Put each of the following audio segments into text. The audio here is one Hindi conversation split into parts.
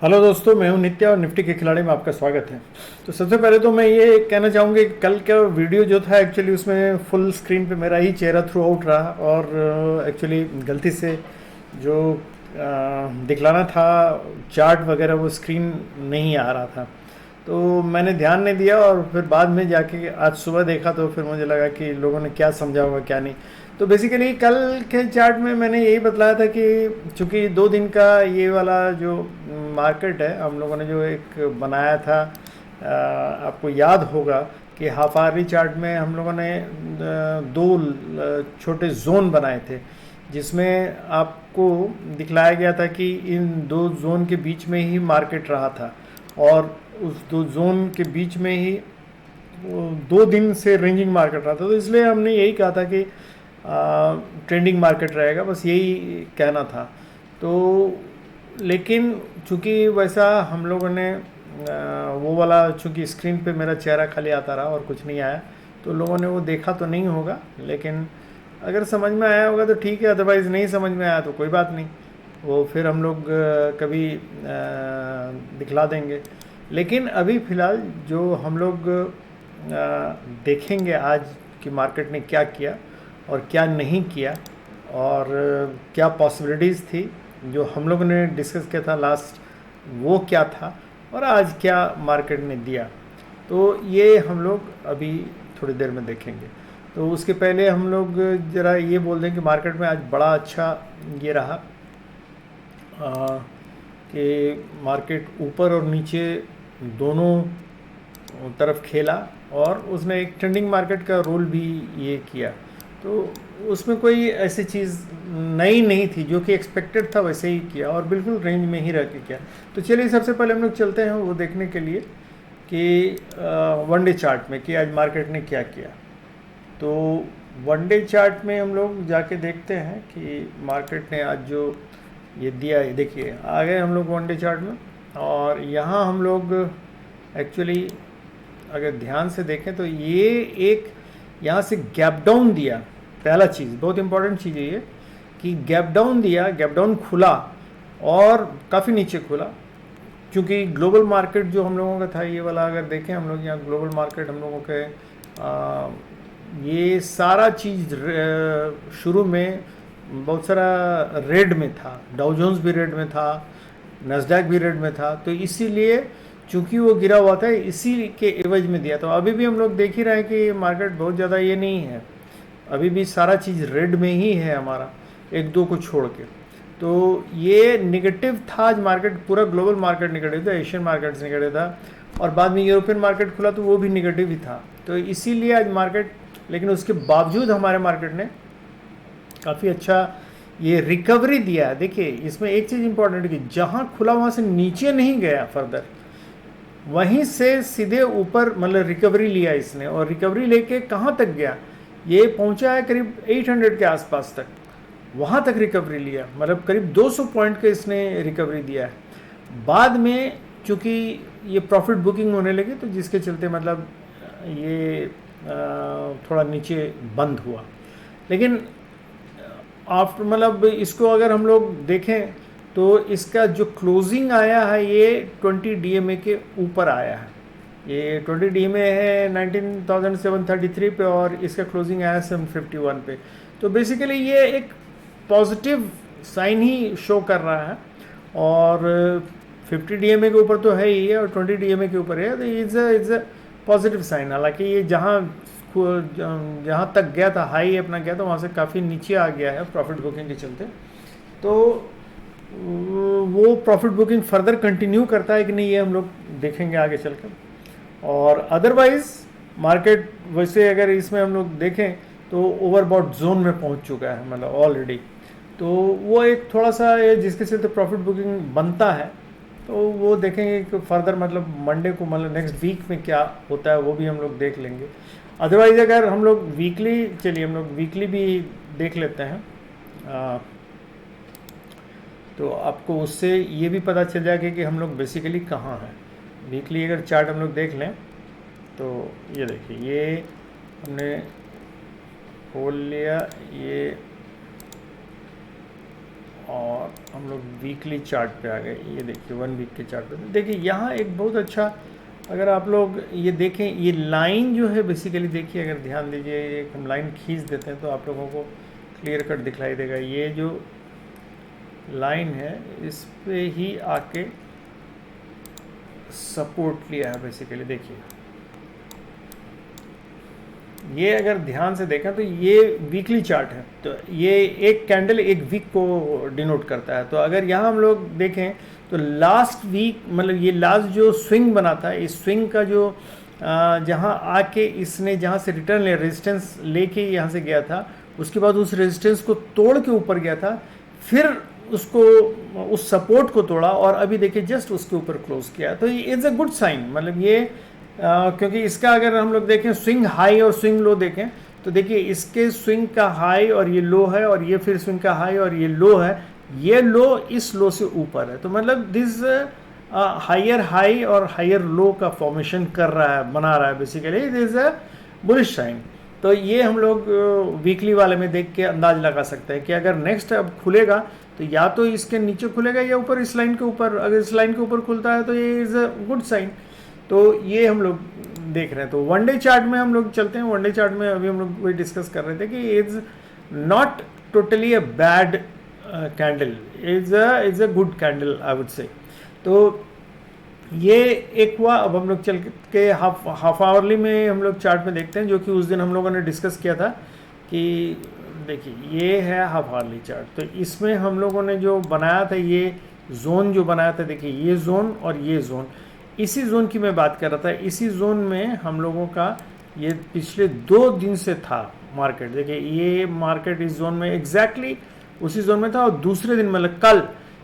हेलो दोस्तों, मैं हूं नित्या और निफ्टी के खिलाड़ी में आपका स्वागत है। तो सबसे पहले तो मैं ये कहना चाहूँगा कि कल का वीडियो जो था एक्चुअली उसमें फुल स्क्रीन पे मेरा ही चेहरा थ्रू आउट रहा और एक्चुअली गलती से जो दिखलाना था चार्ट वगैरह वो स्क्रीन नहीं आ रहा था। तो मैंने ध्यान नहीं दिया और फिर बाद में जाके आज सुबह देखा तो फिर मुझे लगा कि लोगों ने क्या समझा होगा क्या नहीं। तो बेसिकली कल के चार्ट में मैंने यही बतलाया था कि चूंकि 2 दिन का ये वाला जो मार्केट है हम लोगों ने जो एक बनाया था, आपको याद होगा कि हाफ आवर्ली चार्ट में हम लोगों ने दो छोटे जोन बनाए थे जिसमें आपको दिखलाया गया था कि इन दो जोन के बीच में ही मार्केट रहा था और उस दो जोन के बीच में ही 2 दिन से रेंजिंग मार्केट रहा था। तो इसलिए हमने यही कहा था कि ट्रेंडिंग मार्केट रहेगा, बस यही कहना था। तो लेकिन चूंकि वैसा हम लोगों ने वो वाला चूंकि स्क्रीन पे मेरा चेहरा खाली आता रहा और कुछ नहीं आया तो लोगों ने वो देखा तो नहीं होगा, लेकिन अगर समझ में आया होगा तो ठीक है, अदरवाइज़ नहीं समझ में आया तो कोई बात नहीं, वो फिर हम लोग कभी दिखला देंगे। लेकिन अभी फ़िलहाल जो हम लोग देखेंगे आज कि मार्केट ने क्या किया और क्या नहीं किया और क्या पॉसिबिलिटीज़ थी जो हम लोगों ने डिस्कस किया था लास्ट, वो क्या था और आज क्या मार्केट ने दिया। तो ये हम लोग अभी थोड़ी देर में देखेंगे। तो उसके पहले हम लोग ज़रा ये बोल दें कि मार्केट में आज बड़ा अच्छा ये रहा कि मार्केट ऊपर और नीचे दोनों तरफ खेला और उसने एक ट्रेंडिंग मार्केट का रोल भी ये किया। तो उसमें कोई ऐसी चीज़ नई नहीं थी, जो कि एक्सपेक्टेड था वैसे ही किया और बिल्कुल रेंज में ही रह के किया। तो चलिए सबसे पहले हम लोग चलते हैं वो देखने के लिए कि वन डे चार्ट में कि आज मार्केट ने क्या किया। तो वन डे चार्ट में हम लोग जाके देखते हैं कि मार्केट ने आज जो ये दिया है, देखिए आ गए हम लोग वन डे चार्ट में और यहाँ हम लोग एक्चुअली अगर ध्यान से देखें तो ये एक यहाँ से गैप डाउन दिया। पहला चीज़, बहुत इंपॉर्टेंट चीज़ है ये कि गैप डाउन दिया, गैप डाउन खुला और काफ़ी नीचे खुला। क्योंकि ग्लोबल मार्केट जो हम लोगों का था ये वाला, अगर देखें हम लोग यहाँ ग्लोबल मार्केट हम लोगों के ये सारा चीज़ शुरू में बहुत सारा रेड में था, डाउ जोन्स भी रेड में था, नस्डैक भी रेड में था। तो इसीलिए चूंकि वो गिरा हुआ था इसी के एवज में दिया। तो अभी भी हम लोग देख ही रहे हैं कि मार्केट बहुत ज़्यादा ये नहीं है, अभी भी सारा चीज़ रेड में ही है हमारा, एक दो को छोड़ के। तो ये निगेटिव था आज मार्केट, पूरा ग्लोबल मार्केट निगेटिव था, एशियन मार्केट्स निगेटिव था और बाद में यूरोपियन मार्केट खुला तो वो भी निगेटिव ही था। तो इसीलिए आज मार्केट, लेकिन उसके बावजूद हमारे मार्केट ने काफ़ी अच्छा ये रिकवरी दिया है। देखिए इसमें एक चीज़ इंपॉर्टेंट है कि जहाँ खुला वहाँ से नीचे नहीं गया फर्दर, वहीं से सीधे ऊपर मतलब रिकवरी लिया इसने और रिकवरी लेके कहाँ तक गया, ये पहुँचा है करीब 800 के आसपास तक, वहाँ तक रिकवरी लिया, मतलब करीब 200 पॉइंट के इसने रिकवरी दिया है। बाद में चूँकि ये प्रॉफिट बुकिंग होने लगी तो जिसके चलते मतलब ये थोड़ा नीचे बंद हुआ। लेकिन आफ्टर मतलब इसको अगर हम लोग देखें तो इसका जो क्लोजिंग आया है ये 20 डीएमए के ऊपर आया है। ये 20 डीएमए है 19,733 पे और इसका क्लोजिंग आया है 751 पे। तो बेसिकली ये एक पॉजिटिव साइन ही शो कर रहा है और 50 डीएमए के ऊपर तो है ही है और 20 डीएमए के ऊपर है, तो इट्स अ पॉजिटिव साइन। हालांकि ये जहाँ तक गया था, हाई अपना गया था, वहाँ से काफ़ी नीचे आ गया है प्रॉफिट बुकिंग के चलते। तो वो प्रॉफिट बुकिंग फर्दर कंटिन्यू करता है कि नहीं ये हम लोग देखेंगे आगे चलकर। और अदरवाइज मार्केट वैसे अगर इसमें हम लोग देखें तो ओवरबॉट जोन में पहुंच चुका है मतलब ऑलरेडी। तो वो एक थोड़ा सा जिसके से तो प्रॉफिट बुकिंग बनता है, तो वो देखेंगे कि फर्दर मतलब मंडे को मतलब नेक्स्ट वीक में क्या होता है वो भी हम लोग देख लेंगे। अदरवाइज अगर हम लोग वीकली, चलिए हम लोग वीकली भी देख लेते हैं तो आपको उससे ये भी पता चल जाएगा कि हम लोग बेसिकली कहाँ हैं। वीकली अगर चार्ट हम लोग देख लें तो ये देखिए, ये हमने खोल लिया, ये और हम लोग वीकली चार्ट पे आ गए। ये देखिए 1 वीक के चार्ट पे देखिए यहाँ एक बहुत अच्छा, अगर आप लोग ये देखें, ये लाइन जो है बेसिकली देखिए, अगर ध्यान दीजिए, एक हम लाइन खींच देते हैं तो आप लोगों को क्लियर कट दिखलाई देगा। ये जो लाइन है इस पे ही आके सपोर्ट लिया है बेसिकली। देखिए ये अगर ध्यान से देखें तो ये वीकली चार्ट है, तो ये एक कैंडल एक वीक को डिनोट करता है। तो अगर यहाँ हम लोग देखें तो लास्ट वीक, मतलब ये लास्ट जो स्विंग बना था, इस स्विंग का जो जहाँ आके इसने जहाँ से रिटर्न ले रेजिस्टेंस लेके यहाँ से गया था, उसके बाद उस रेजिस्टेंस को तोड़ के ऊपर गया था, फिर उसको उस सपोर्ट को तोड़ा और अभी देखिए जस्ट उसके ऊपर क्लोज किया। तो ये इज़ अ गुड साइन, मतलब ये क्योंकि इसका अगर हम लोग देखें स्विंग हाई और स्विंग लो देखें तो देखिए इसके स्विंग का हाई और ये लो है, और ये फिर स्विंग का हाई और ये लो है, ये लो इस लो से वीकर है। तो मतलब दिस हायर हाई और हायर लो का फॉर्मेशन कर रहा है, बना रहा है basically, this a bullish sign. तो ये हम लोग वीकली वाले में देख के अंदाज लगा सकते हैं कि अगर नेक्स्ट अब खुलेगा तो या तो इसके नीचे खुलेगा या ऊपर इस लाइन के ऊपर। अगर इस लाइन के ऊपर खुलता है तो ये इज़ अ गुड साइन। तो ये हम लोग देख रहे हैं। तो वन डे चार्ट में हम लोग चलते हैं। वन डे चार्ट में अभी हम लोग वही डिस्कस कर रहे थे कि is not totally a bad candle, is a good candle I would say. तो ये एक हुआ। अब हम लोग चल के हाफ आवरली में हम लोग चार्ट में देखते हैं, जो कि उस दिन हम लोगों ने डिस्कस किया था कि देखिए ये है हाफ आवरली चार्ट। तो इसमें हम लोगों ने जो बनाया था, ये जोन जो बनाया था, देखिए ये जोन और ये जोन, इसी जोन की मैं बात कर रहा था। इसी जोन में हम लोगों का ये पिछले 2 दिन से था मार्केट। देखिए ये मार्केट इस जोन में एग्जैक्टली उसी जोन में था, और दूसरे दिन मतलब कल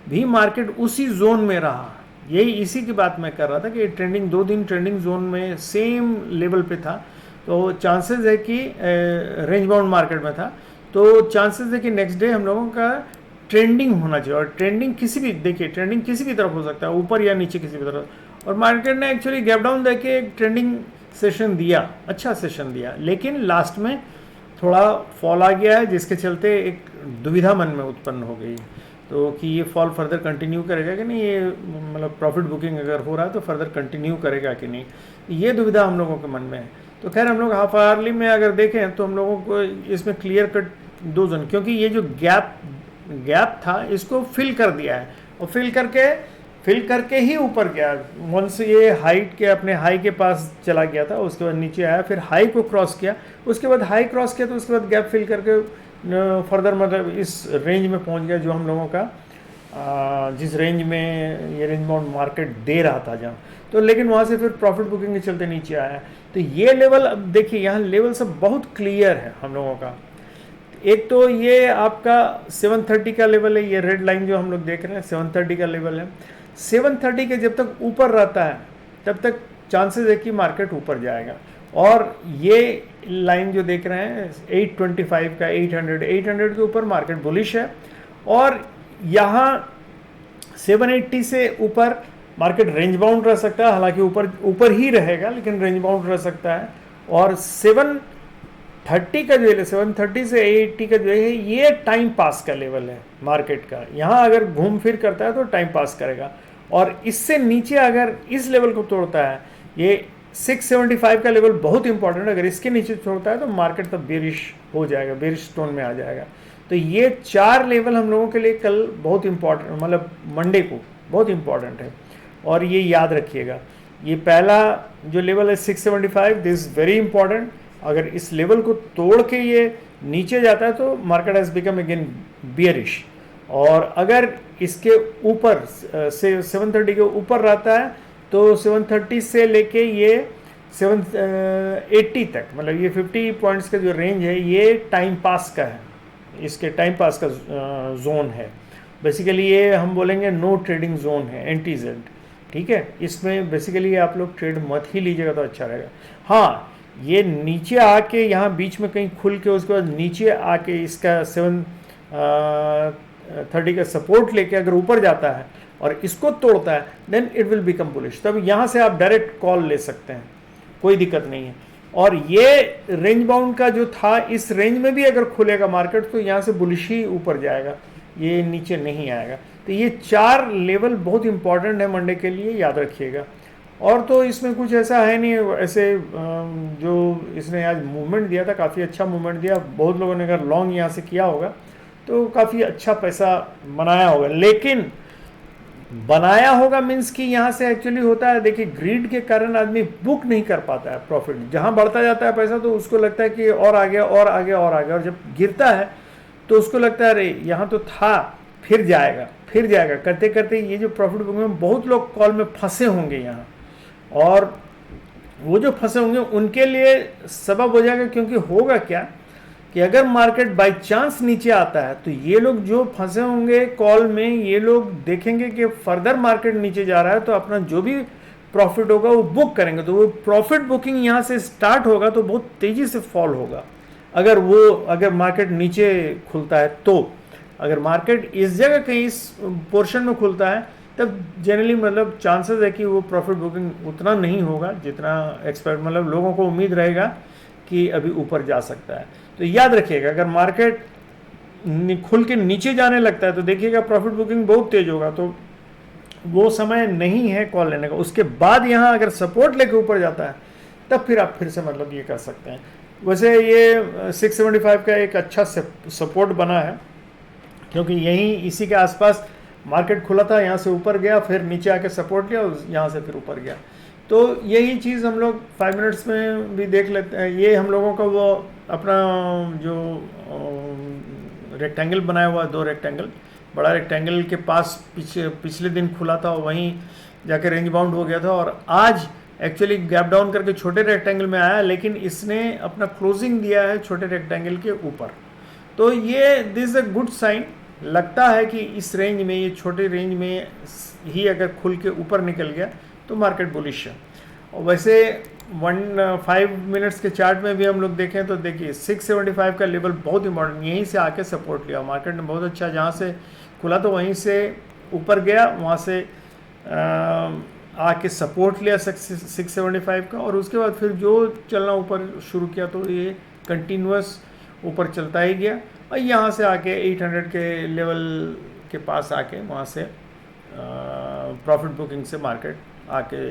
भी मार्केट उसी जोन में रहा। यही इसी की बात मैं कर रहा था कि ट्रेंडिंग 2 दिन ट्रेंडिंग जोन में सेम लेवल पे था। तो चांसेस है कि रेंज बाउंड मार्केट में था, तो चांसेस है कि नेक्स्ट डे हम लोगों का ट्रेंडिंग होना चाहिए। और ट्रेंडिंग किसी भी, देखिए ट्रेंडिंग किसी भी तरफ हो सकता है, ऊपर या नीचे किसी भी तरफ। और मार्केट ने एक्चुअली गैप डाउन देके एक ट्रेंडिंग सेशन दिया, अच्छा सेशन दिया, लेकिन लास्ट में थोड़ा फॉल आ गया है, जिसके चलते एक दुविधा मन में उत्पन्न हो गई। तो कि ये फॉल फर्दर कंटिन्यू करेगा कि नहीं, ये मतलब प्रॉफिट बुकिंग अगर हो रहा है तो फर्दर कंटिन्यू करेगा कि नहीं, ये दुविधा हम लोगों के मन में है। तो खैर हम लोग हाफ आवरली में अगर देखें तो हम लोगों को इसमें क्लियर कट 2 जोन, क्योंकि ये जो गैप था इसको फिल कर दिया है, और फिल करके ही ऊपर गया। वंस ये हाइट के अपने हाई के पास चला गया था, उसके बाद नीचे आया, फिर हाई को क्रॉस किया, उसके बाद हाई क्रॉस किया, तो उसके बाद गैप फिल करके फर्दर मतलब इस रेंज में पहुंच गया जो हम लोगों का जिस रेंज में ये रेंज बाउंड मार्केट दे रहा था जहाँ। तो लेकिन वहाँ से फिर प्रॉफिट बुकिंग के चलते नीचे आया। तो ये लेवल, अब देखिए यहाँ लेवल सब बहुत क्लियर है हम लोगों का। एक तो ये आपका 730 का लेवल है, ये रेड लाइन जो हम लोग देख रहे हैं 730 का लेवल है। 730 के जब तक ऊपर रहता है तब तक चांसेस है कि मार्केट ऊपर जाएगा। और ये लाइन जो देख रहे हैं 825 का, 800 के ऊपर मार्केट बुलिश है। और यहाँ 780 से ऊपर मार्केट रेंज बाउंड रह सकता है, हालांकि ऊपर ही रहेगा लेकिन रेंज बाउंड रह सकता है। और 730 का जो है, 730 से 880 का जो है, ये टाइम पास का लेवल है मार्केट का। यहाँ अगर घूम फिर करता है तो टाइम पास करेगा। और इससे नीचे अगर इस लेवल को तोड़ता है, ये 675 का लेवल बहुत इंपॉर्टेंट है, अगर इसके नीचे छोड़ता है तो मार्केट तब बेरिश हो जाएगा, बेरिश टोन में आ जाएगा। तो ये 4 लेवल हम लोगों के लिए कल बहुत इंपॉर्टेंट, मतलब मंडे को बहुत इंपॉर्टेंट है। और ये याद रखिएगा, ये पहला जो लेवल है 675, दिस वेरी इंपॉर्टेंट। अगर इस लेवल को तोड़ के ये नीचे जाता है तो market has become again bearish. और अगर इसके ऊपर से 730 के ऊपर रहता है तो 730 से लेके ये 780 तक, मतलब ये 50 पॉइंट्स का जो रेंज है, ये टाइम पास का है, इसके टाइम पास का जोन है। बेसिकली ये हम बोलेंगे नो ट्रेडिंग जोन है, NTZ, ठीक है। इसमें बेसिकली आप लोग ट्रेड मत ही लीजिएगा तो अच्छा रहेगा। हाँ, ये नीचे आके यहाँ बीच में कहीं खुल के उसके बाद नीचे आके इसका 730 का सपोर्ट लेके अगर ऊपर जाता है और इसको तोड़ता है, then it will become bullish. तब यहाँ से आप डायरेक्ट कॉल ले सकते हैं, कोई दिक्कत नहीं है। और ये रेंज बाउंड का जो था, इस रेंज में भी अगर खुलेगा मार्केट तो यहाँ से बुलिश ही ऊपर जाएगा। ये नीचे नहीं आएगा। तो ये 4 लेवल बहुत इंपॉर्टेंट है मंडे के लिए, याद रखिएगा। और तो इसमें कुछ ऐसा है नहीं, ऐसे जो इसने आज मूवमेंट दिया था, काफ़ी अच्छा मूवमेंट दिया। बहुत लोगों ने अगर लॉन्ग यहाँ से किया होगा तो काफ़ी अच्छा पैसा बनाया होगा। लेकिन बनाया होगा मीन्स कि यहाँ से एक्चुअली होता है, देखिए ग्रीड के कारण आदमी बुक नहीं कर पाता है प्रॉफिट। जहाँ बढ़ता जाता है पैसा तो उसको लगता है कि और आ गया और आ गया और आ गया, और जब गिरता है तो उसको लगता है अरे यहाँ तो था, फिर जाएगा फिर जाएगा, करते करते ये जो प्रॉफिट बुकिंग में बहुत लोग कॉल में फंसे होंगे यहाँ, और वो जो फंसे होंगे उनके लिए सबब हो जाएगा। क्योंकि होगा क्या कि अगर मार्केट बाय चांस नीचे आता है तो ये लोग जो फंसे होंगे कॉल में, ये लोग देखेंगे कि फर्दर मार्केट नीचे जा रहा है तो अपना जो भी प्रॉफिट होगा वो बुक करेंगे। तो वो प्रॉफिट बुकिंग यहाँ से स्टार्ट होगा तो बहुत तेज़ी से फॉल होगा अगर मार्केट नीचे खुलता है। तो अगर मार्केट इस जगह कहीं इस पोर्शन में खुलता है तब जनरली मतलब चांसेस है कि वो प्रॉफिट बुकिंग उतना नहीं होगा जितना एक्सपेक्ट, मतलब लोगों को उम्मीद रहेगा कि अभी ऊपर जा सकता है। तो याद रखिएगा अगर मार्केट खुल के नीचे जाने लगता है तो देखिएगा प्रॉफिट बुकिंग बहुत तेज होगा, तो वो समय नहीं है कॉल लेने का। उसके बाद यहाँ अगर सपोर्ट लेके ऊपर जाता है तब फिर आप फिर से मतलब ये कर सकते हैं। वैसे ये 675 का एक अच्छा सपोर्ट बना है, क्योंकि यहीं इसी के आसपास मार्केट खुला था, यहाँ से ऊपर गया, फिर नीचे आके सपोर्ट लिया और यहाँ से फिर ऊपर गया। तो यही चीज़ हम लोग 5 मिनट्स में भी देख लेते हैं। ये हम लोगों का वो अपना जो रेक्टेंगल बनाया हुआ है, 2 रेक्टेंगल, बड़ा रेक्टेंगल के पास पिछले दिन खुला था, वहीं जाके रेंज बाउंड हो गया था, और आज एक्चुअली गैप डाउन करके छोटे रेक्टेंगल में आया, लेकिन इसने अपना क्लोजिंग दिया है छोटे रेक्टेंगल के ऊपर। तो ये this is a good sign. लगता है कि इस रेंज में, ये छोटे रेंज में ही अगर खुल के ऊपर निकल गया तो मार्केट बुलिश है। और वैसे 5 मिनट्स के चार्ट में भी हम लोग देखें तो देखिए 675 का लेवल बहुत इंपॉर्टेंट, यहीं से आके सपोर्ट लिया मार्केट ने बहुत अच्छा, जहाँ से खुला तो वहीं से ऊपर गया, वहाँ से आके सपोर्ट लिया 675 का, और उसके बाद फिर जो चलना ऊपर शुरू किया तो ये कंटिन्यूस ऊपर चलता ही गया, और यहाँ से आके 800 के लेवल के पास आके वहाँ से प्रॉफिट बुकिंग से मार्केट आके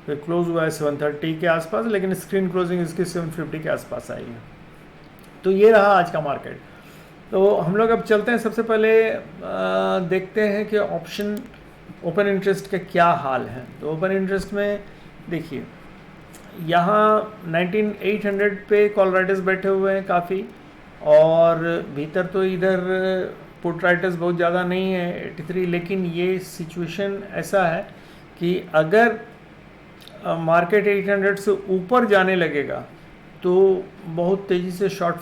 फिर क्लोज हुआ है 730 के आसपास, लेकिन स्क्रीन क्लोजिंग इसकी 750 के आसपास आई है। तो ये रहा आज का मार्केट। तो हम लोग अब चलते हैं, सबसे पहले देखते हैं कि ऑप्शन ओपन इंटरेस्ट के क्या हाल है। तो ओपन इंटरेस्ट में देखिए यहाँ 19800 पे कॉल राइटर्स बैठे हुए हैं काफ़ी, और भीतर तो इधर पुट राइटर्स बहुत ज़्यादा नहीं है 83, लेकिन ये सिचुएशन ऐसा है कि अगर मार्केट 800 से ऊपर जाने लगेगा तो बहुत तेज़ी से शॉर्ट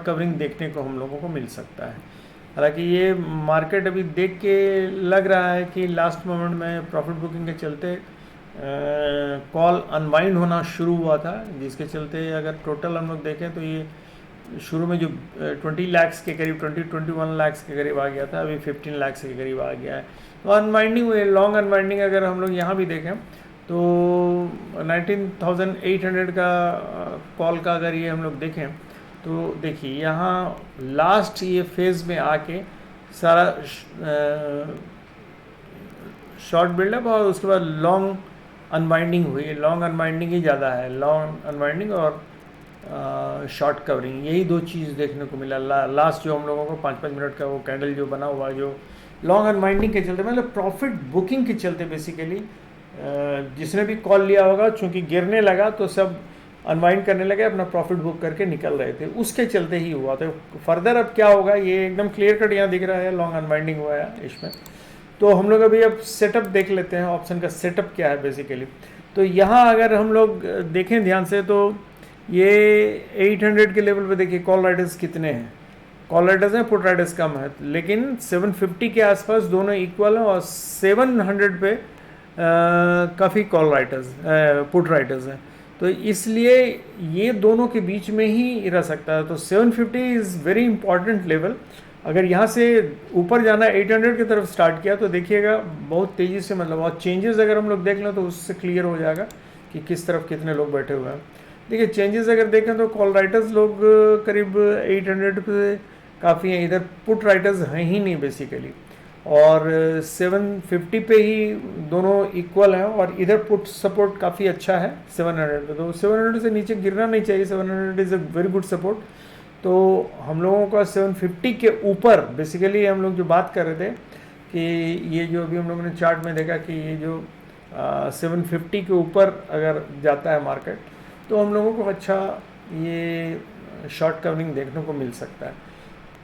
कवरिंग देखने को हम लोगों को मिल सकता है। हालांकि ये मार्केट अभी देख के लग रहा है कि लास्ट मोमेंट में प्रॉफिट बुकिंग के चलते कॉल अनवाइंड होना शुरू हुआ था, जिसके चलते अगर टोटल हम लोग देखें तो ये शुरू में जो 20 लाख के करीब 21 लाख के करीब आ गया था, अभी 15 लाख के करीब आ गया है। तो अनवाइंडिंग हुई, लॉन्ग अनवाइंडिंग अगर हम लोग यहाँ भी देखें तो 19,800 का कॉल का अगर ये हम लोग देखें तो देखिए यहाँ लास्ट ये फेज़ में आके सारा शॉर्ट बिल्डअप और उसके बाद लॉन्ग अनवाइंडिंग हुई। लॉन्ग अनवाइंडिंग ही ज़्यादा है, लॉन्ग अनवाइंडिंग और शॉर्ट कवरिंग, यही 2 चीज़ देखने को मिला। लास्ट जो हम लोगों को 5-5 मिनट का वो कैंडल जो बना हुआ, जो लॉन्ग अनवाइंडिंग के चलते, मतलब प्रॉफिट बुकिंग के चलते बेसिकली जिसने भी कॉल लिया होगा, चूँकि गिरने लगा तो सब अनवाइंड करने लगे, अपना प्रॉफिट बुक करके निकल रहे थे, उसके चलते ही हुआ। तो फर्दर अब क्या होगा ये एकदम क्लियर कट यहाँ दिख रहा है, लॉन्ग अनवाइंडिंग हुआ है इसमें। तो हम लोग अभी अब सेटअप देख लेते हैं, ऑप्शन का सेटअप क्या है बेसिकली। तो यहाँ अगर हम लोग देखें ध्यान से तो ये 800 के लेवल पे देखिए कॉल राइटर्स कितने हैं, कॉल राइटर्स हैं, पुट राइटर्स कम है, लेकिन 750 के आसपास दोनों इक्वल हैं, और 700 पे काफ़ी कॉल राइटर्स पुट राइटर्स हैं। तो इसलिए ये दोनों के बीच में ही रह सकता है। तो 750 इज़ वेरी इंपॉर्टेंट लेवल। अगर यहाँ से ऊपर जाना 800 की तरफ स्टार्ट किया तो देखिएगा बहुत तेज़ी से, मतलब और चेंजेस अगर हम लोग देख लें तो उससे क्लियर हो जाएगा कि किस तरफ कितने लोग बैठे हुए हैं। देखिए चेंजेस अगर देखें तो कॉल राइटर्स लोग करीब 800 पे काफ़ी हैं, इधर पुट राइटर्स हैं ही नहीं बेसिकली, और 750 पे ही दोनों इक्वल हैं, और इधर पुट सपोर्ट काफ़ी अच्छा है 700 पे, तो 700 से नीचे गिरना नहीं चाहिए, 700 is a very good support. तो हम लोगों का 750 के ऊपर बेसिकली हम लोग जो बात कर रहे थे कि ये जो अभी हम लोगों ने चार्ट में देखा कि ये जो 750 के ऊपर अगर जाता है मार्केट तो हम लोगों को अच्छा ये शॉर्ट कवरिंग देखने को मिल सकता है।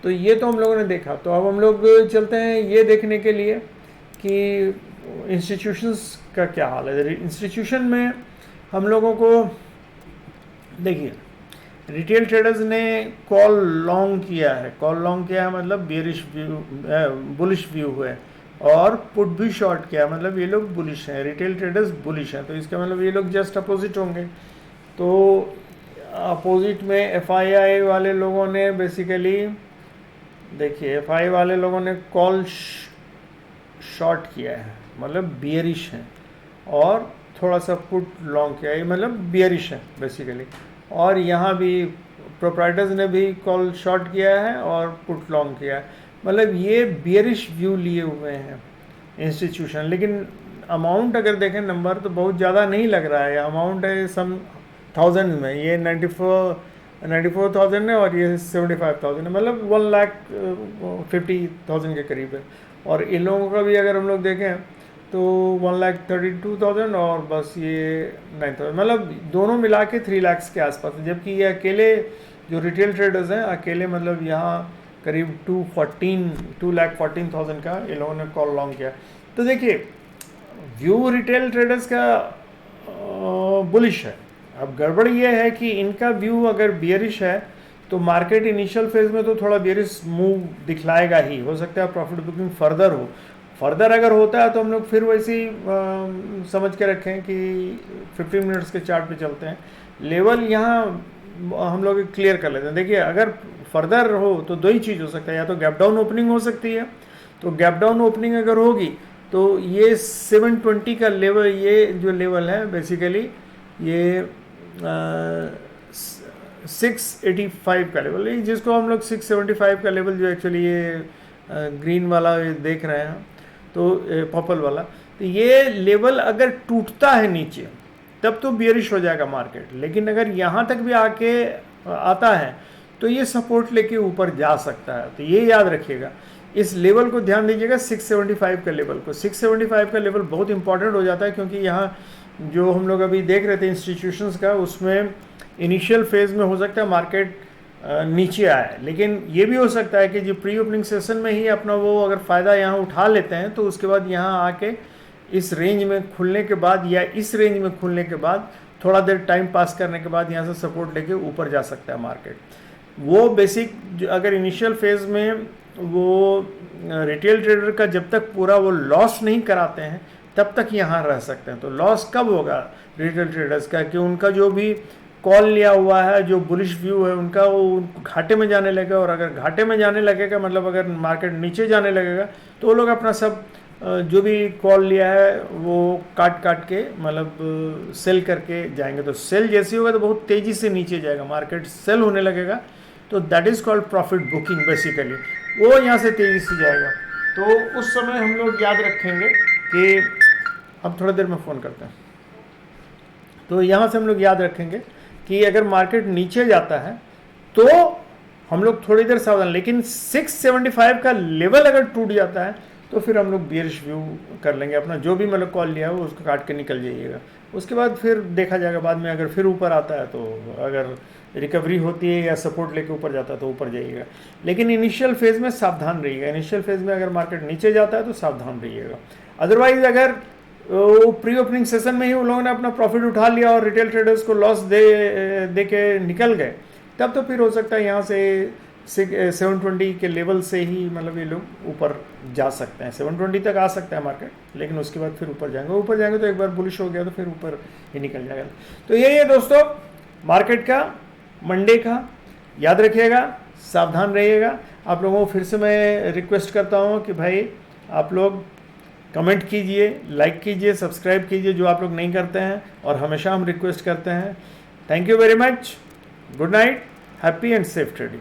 तो ये तो हम लोगों ने देखा, तो अब हम लोग चलते हैं ये देखने के लिए कि इंस्टीट्यूशंस का क्या हाल है। इंस्टीट्यूशन में हम लोगों को देखिए, रिटेल ट्रेडर्स ने कॉल लॉन्ग किया है, कॉल लॉन्ग किया है मतलब बेरिश व्यू, बुलिश व्यू है, और पुट भी शॉर्ट किया है मतलब ये लोग बुलिश हैं, रिटेल ट्रेडर्स बुलिश हैं, तो इसका मतलब ये लोग जस्ट अपोजिट होंगे। तो अपोजिट में एफआईआई वाले लोगों ने बेसिकली देखिए, एफआई वाले लोगों ने कॉल शॉर्ट किया है मतलब बियरिश है, और थोड़ा सा पुट लॉन्ग किया है मतलब बियरिश है बेसिकली, और यहाँ भी प्रोप्राइटर्स ने भी कॉल शॉर्ट किया है और पुट लॉन्ग किया है, मतलब ये बियरिश व्यू लिए हुए हैं इंस्टीट्यूशन। लेकिन अमाउंट अगर देखें नंबर तो बहुत ज़्यादा नहीं लग रहा है, अमाउंट है सम 1000 में, ये 94,000 है और ये 75,000 है, मतलब 1,50,000 के करीब है। और इन लोगों का भी अगर हम लोग देखें तो 1,32,000 और बस ये 9,000, मतलब दोनों मिला के 3 लाख के आसपास है। जबकि ये अकेले जो रिटेल ट्रेडर्स हैं अकेले मतलब यहाँ करीब 2,14,000 का इन लोगों ने कॉल लॉन्ग किया। तो देखिए, व्यू रिटेल ट्रेडर्स का बुलिश है। अब गड़बड़ ये है कि इनका व्यू अगर बियरिश है तो मार्केट इनिशियल फेज में तो थोड़ा बियरिश मूव दिखलाएगा ही, हो सकता है प्रॉफिट बुकिंग फर्दर हो, फर्दर अगर होता है तो हम लोग फिर वैसे ही समझ के रखें कि 15 मिनट्स के चार्ट पे चलते हैं। लेवल यहाँ हम लोग क्लियर कर लेते हैं। देखिए, अगर फर्दर हो तो दो ही चीज़ हो सकता है, या तो गैप डाउन ओपनिंग हो सकती है, तो गैप डाउन ओपनिंग अगर होगी तो ये 720 का लेवल, ये जो लेवल है बेसिकली ये 685 का लेवल है, जिसको हम लोग 675 का लेवल जो एक्चुअली ये ग्रीन वाला देख रहे हैं तो पर्पल वाला, तो ये लेवल अगर टूटता है नीचे तब तो बियरिश हो जाएगा मार्केट। लेकिन अगर यहाँ तक भी आके आता है तो ये सपोर्ट लेके ऊपर जा सकता है। तो ये याद रखिएगा, इस लेवल को ध्यान दीजिएगा, 675 का लेवल को, 675 का लेवल बहुत इंपॉर्टेंट हो जाता है, क्योंकि यहाँ जो हम लोग अभी देख रहे थे इंस्टीट्यूशंस का, उसमें इनिशियल फेज में हो सकता है मार्केट नीचे आए, लेकिन ये भी हो सकता है कि जो प्री ओपनिंग सेशन में ही अपना वो अगर फ़ायदा यहाँ उठा लेते हैं तो उसके बाद यहाँ आके इस रेंज में खुलने के बाद या इस रेंज में खुलने के बाद थोड़ा देर टाइम पास करने के बाद यहाँ से सपोर्ट लेके ऊपर जा सकता है मार्केट। वो बेसिक अगर इनिशियल फेज में वो रिटेल ट्रेडर का जब तक पूरा वो लॉस नहीं कराते हैं तब तक यहाँ रह सकते हैं। तो लॉस कब होगा रिटेल ट्रेडर्स का, कि उनका जो भी कॉल लिया हुआ है, जो बुलिश व्यू है उनका, वो घाटे में जाने लगेगा, और अगर घाटे में जाने लगेगा मतलब अगर मार्केट नीचे जाने लगेगा तो वो लोग अपना सब जो भी कॉल लिया है वो काट के मतलब सेल करके जाएंगे। तो सेल जैसे होगा तो बहुत तेज़ी से नीचे जाएगा मार्केट, सेल होने लगेगा, तो that is called profit booking basically, वो यहाँ से तेज़ी से जाएगा। तो उस समय हम लोग याद रखेंगे कि अब थोड़ी देर में फ़ोन करते हैं, तो यहाँ से हम लोग याद रखेंगे कि अगर मार्केट नीचे जाता है तो हम लोग थोड़ी देर सावधान, लेकिन 675 का लेवल अगर टूट जाता है तो फिर हम लोग बियरिश व्यू कर लेंगे, अपना जो भी मतलब कॉल लिया हो उसको काट के निकल जाइएगा। उसके बाद फिर देखा जाएगा बाद में, अगर फिर ऊपर आता है तो अगर रिकवरी होती है या सपोर्ट लेके ऊपर जाता है तो ऊपर जाइएगा। लेकिन इनिशियल फेज़ में सावधान रहिएगा, इनिशियल फेज़ में अगर मार्केट नीचे जाता है तो सावधान रहिएगा। अदरवाइज अगर वो प्री ओपनिंग सेशन में ही उन लोगों ने अपना प्रॉफिट उठा लिया और रिटेल ट्रेडर्स को लॉस दे के निकल गए, तब तो फिर हो सकता है यहाँ से 720 के लेवल से ही मतलब ये लोग ऊपर जा सकते हैं, 720 तक आ सकता है मार्केट, लेकिन उसके बाद फिर ऊपर जाएंगे तो एक बार बुलिश हो गया तो फिर ऊपर ही निकल जाएगा। तो यही है दोस्तों मार्केट का मंडे का, याद रखिएगा, सावधान रहिएगा। आप लोगों को फिर से मैं रिक्वेस्ट करता हूँ कि भाई आप लोग कमेंट कीजिए, लाइक कीजिए, सब्सक्राइब कीजिए जो आप लोग नहीं करते हैं, और हमेशा हम रिक्वेस्ट करते हैं। Thank you very much, good night, happy and safe trading.